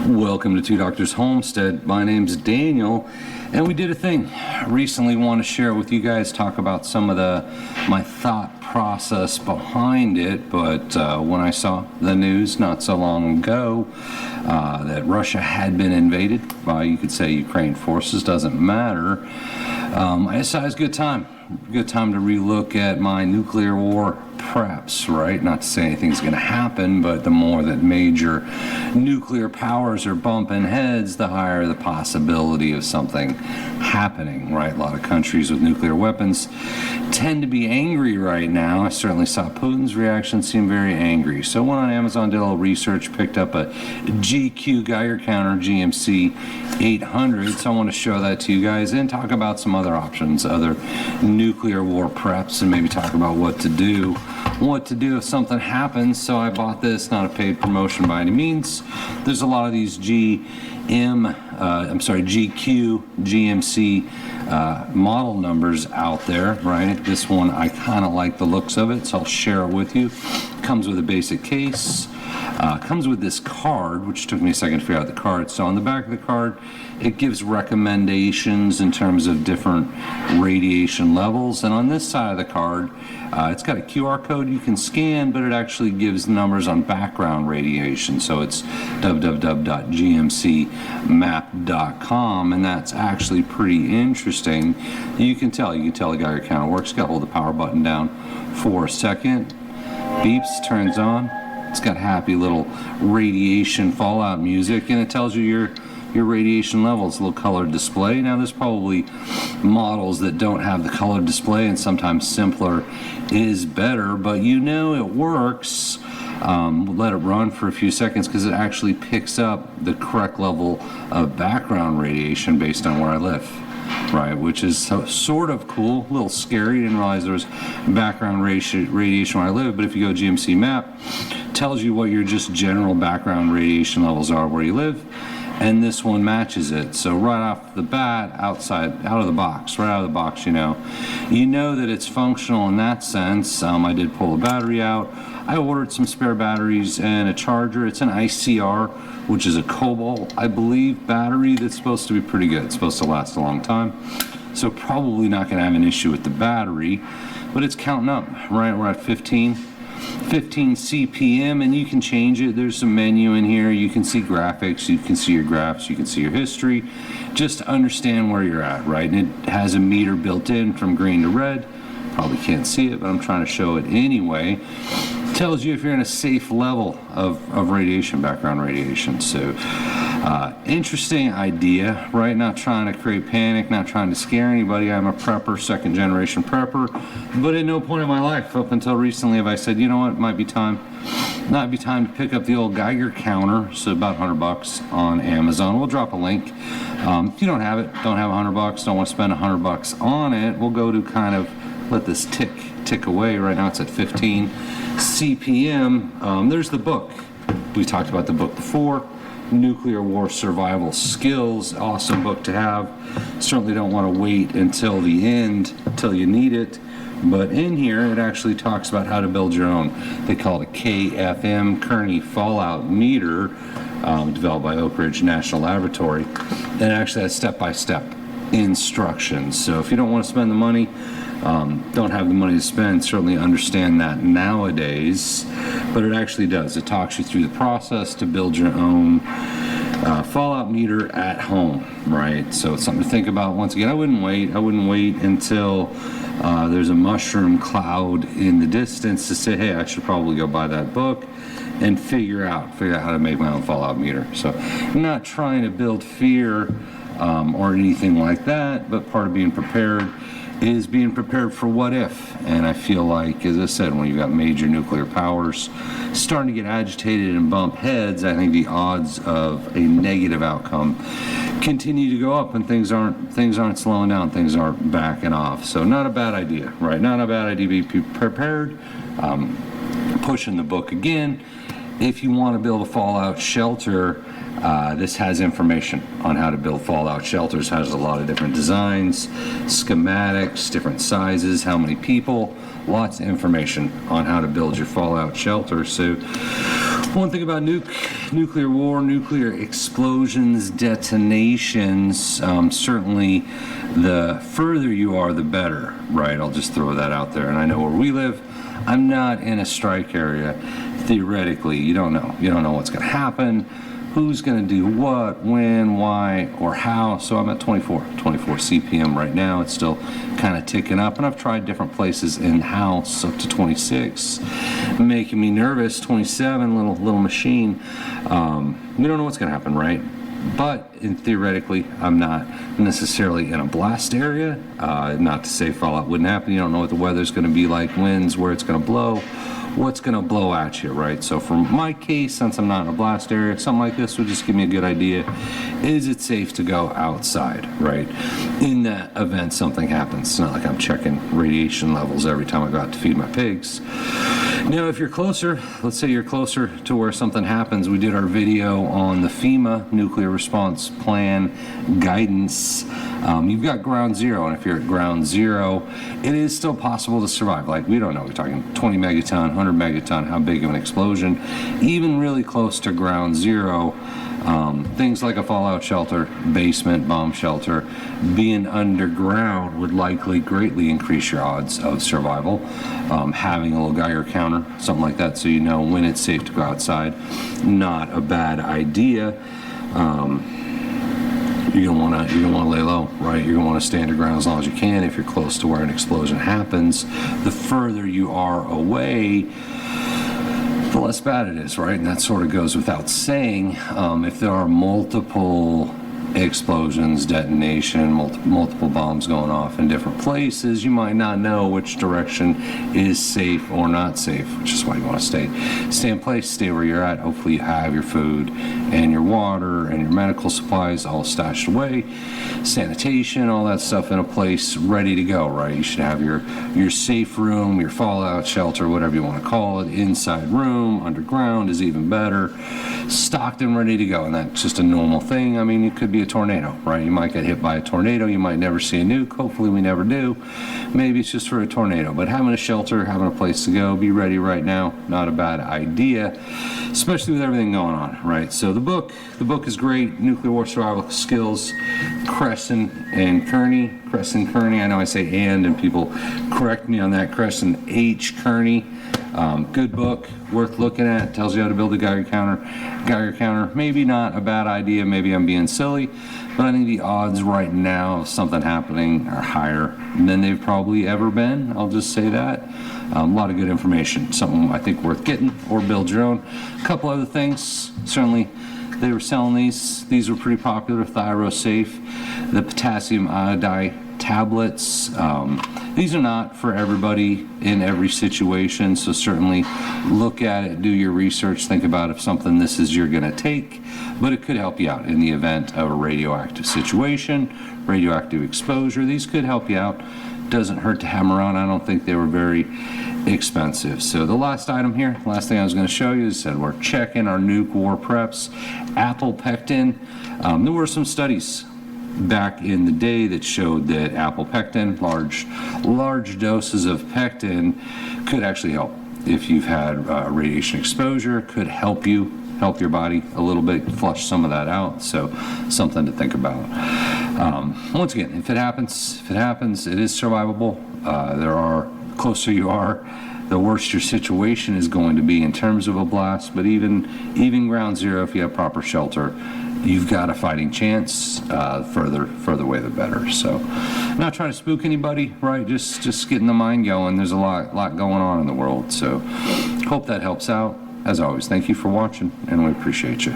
Welcome to Two Doctors Homestead. My name's Daniel, and we did a thing recently. Want to share it with you guys, talk about some of my thought process behind it. But when I saw the news not so long ago that Russia had been invaded by, you could say, Ukraine forces, doesn't matter, I decided it's a good time to relook at my nuclear war preps, right? Not to say anything's going to happen, but the more that major nuclear powers are bumping heads, the higher the possibility of something happening, right? A lot of countries with nuclear weapons tend to be angry right now. I certainly saw Putin's reaction seem very angry. So went on Amazon, did a little research, picked up a GQ Geiger counter, GMC 800. So I want to show that to you guys and talk about some other options, other nuclear war preps, and maybe talk about what to do if something happens. So I bought this, not a paid promotion by any means. There's a lot of these GQ, GMC model numbers out there, right? This one, I kind of like the looks of it, so I'll share it with you. Comes with a basic case. Comes with this card, which took me a second to figure out the card. So on the back of the card, it gives recommendations in terms of different radiation levels. And on this side of the card, it's got a QR code you can scan, but it actually gives numbers on background radiation. So it's www.gmcmap.com, and that's actually pretty interesting. You can tell the Geiger counter works. Got to hold the power button down for a second. Beeps, turns on. It's got happy little radiation fallout music, and it tells you your radiation levels. A little colored display. Now there's probably models that don't have the colored display, and sometimes simpler is better, but you know it works. Let it run for a few seconds because it actually picks up the correct level of background radiation based on where I live. Right, which is sort of cool, a little scary. Didn't realize there was background radiation where I live, but if you go GMC map, tells you what your just general background radiation levels are where you live, and this one matches it. So right off the bat, out of the box, you know that it's functional in that sense. I did pull the battery out. I ordered some spare batteries and a charger. It's an ICR, which is a cobalt, I believe, battery that's supposed to be pretty good. It's supposed to last a long time. So probably not going to have an issue with the battery, but it's counting up, right? We're at 15 CPM, and you can change it. There's some menu in here. You can see graphics, you can see your graphs, you can see your history, just to understand where you're at, right? And it has a meter built in from green to red. Probably can't see it, but I'm trying to show it anyway. Tells you if you're in a safe level of radiation, background radiation. So interesting idea, right? Not trying to create panic, not trying to scare anybody. I'm a prepper, second generation prepper, but at no point in my life up until recently have I said, you know what, it might be time to pick up the old Geiger counter. So about $100 on Amazon. We'll drop a link. If you don't have $100, don't want to spend $100 on it, we'll go to kind of let this tick away. Right now it's at 15 CPM. There's the book. We talked about the book before. Nuclear War Survival Skills. Awesome book to have. Certainly don't want to wait until the end, until you need it. But in here, it actually talks about how to build your own. They call it a KFM, Kearney Fallout Meter, developed by Oak Ridge National Laboratory. And it actually has step-by-step instructions. So if you don't want to spend the money, don't have the money to spend, certainly understand that nowadays, but it actually does. It talks you through the process to build your own fallout meter at home, right? So it's something to think about. Once again, I wouldn't wait until there's a mushroom cloud in the distance to say, hey, I should probably go buy that book and figure out how to make my own fallout meter. So I'm not trying to build fear or anything like that, but part of being prepared is being prepared for what if. And I feel like, as I said, when you've got major nuclear powers starting to get agitated and bump heads, I think the odds of a negative outcome continue to go up, and things aren't slowing down, things aren't backing off. So not a bad idea, right? Not a bad idea to be prepared. Pushing the book again. If you want to build a fallout shelter, this has information on how to build fallout shelters. Has a lot of different designs, schematics, different sizes, how many people, lots of information on how to build your fallout shelter. So one thing about nuclear war, nuclear explosions, detonations, certainly the further you are, the better, right? I'll just throw that out there. And I know where we live, I'm not in a strike area. Theoretically, you don't know. You don't know what's going to happen, who's going to do what, when, why, or how. So I'm at 24 CPM right now. It's still kind of ticking up, and I've tried different places in-house up to 26, making me nervous. 27, little machine. We don't know what's going to happen, right? But theoretically, I'm not necessarily in a blast area. Not to say fallout wouldn't happen. You don't know what the weather's going to be like, winds, where it's going to blow, what's going to blow at you, right? So for my case, since I'm not in a blast area, something like this would just give me a good idea. Is it safe to go outside, right? In that event something happens. It's not like I'm checking radiation levels every time I go out to feed my pigs. Now, if you're closer, let's say you're closer to where something happens, we did our video on the FEMA Nuclear Response Plan guidance. You've got ground zero, and if you're at ground zero, it is still possible to survive. Like, we don't know, we're talking 20 megaton, 100 megaton, how big of an explosion. Even really close to ground zero, things like a fallout shelter, basement, bomb shelter, being underground would likely greatly increase your odds of survival. Having a little Geiger counter, something like that, so you know when it's safe to go outside, not a bad idea. You're gonna want to lay low, right? You're gonna want to stay underground as long as you can. If you're close to where an explosion happens, the further you are away, the less bad it is, right? And that sort of goes without saying. If there are multiple explosions, detonation, multiple bombs going off in different places, you might not know which direction is safe or not safe, which is why you want to stay in place, stay where you're at. Hopefully you have your food and your water and your medical supplies all stashed away, sanitation, all that stuff in a place ready to go, right? You should have your safe room, your fallout shelter, whatever you want to call it, inside room, underground is even better, stocked and ready to go. And that's just a normal thing. I mean, it could be a tornado, right? You might get hit by a tornado, you might never see a nuke, hopefully we never do. Maybe it's just for a tornado, but having a shelter, having a place to go, be ready right now, not a bad idea, especially with everything going on, right? So the book is great, Nuclear War Survival Skills, Crescent and Kearney, I know I say and people correct me on that, Crescent H. Kearney. Good book, worth looking at, tells you how to build a Geiger counter. Maybe not a bad idea, maybe I'm being silly, but I think the odds right now of something happening are higher than they've probably ever been. I'll just say that. A lot of good information, something I think worth getting, or build your own. A couple other things, certainly they were selling these were pretty popular, ThyroSafe, the potassium iodide tablets. These are not for everybody in every situation, so certainly look at it, do your research, think about if something this is you're going to take, but it could help you out in the event of a radioactive situation, radioactive exposure. These could help you out. Doesn't hurt to have them around. I don't think they were very expensive. So the last item here, last thing I was going to show you is that we're checking our nuke war preps, apple pectin. There were some studies back in the day that showed that apple pectin, large doses of pectin, could actually help. If you've had radiation exposure, could help your body a little bit, flush some of that out. So something to think about. Once again, if it happens, it is survivable. Closer you are, the worse your situation is going to be in terms of a blast. But even ground zero, if you have proper shelter, you've got a fighting chance. Further away the better. So, not trying to spook anybody, right? Just getting the mind going. There's a lot going on in the world. So, hope that helps out. As always, thank you for watching, and we appreciate you.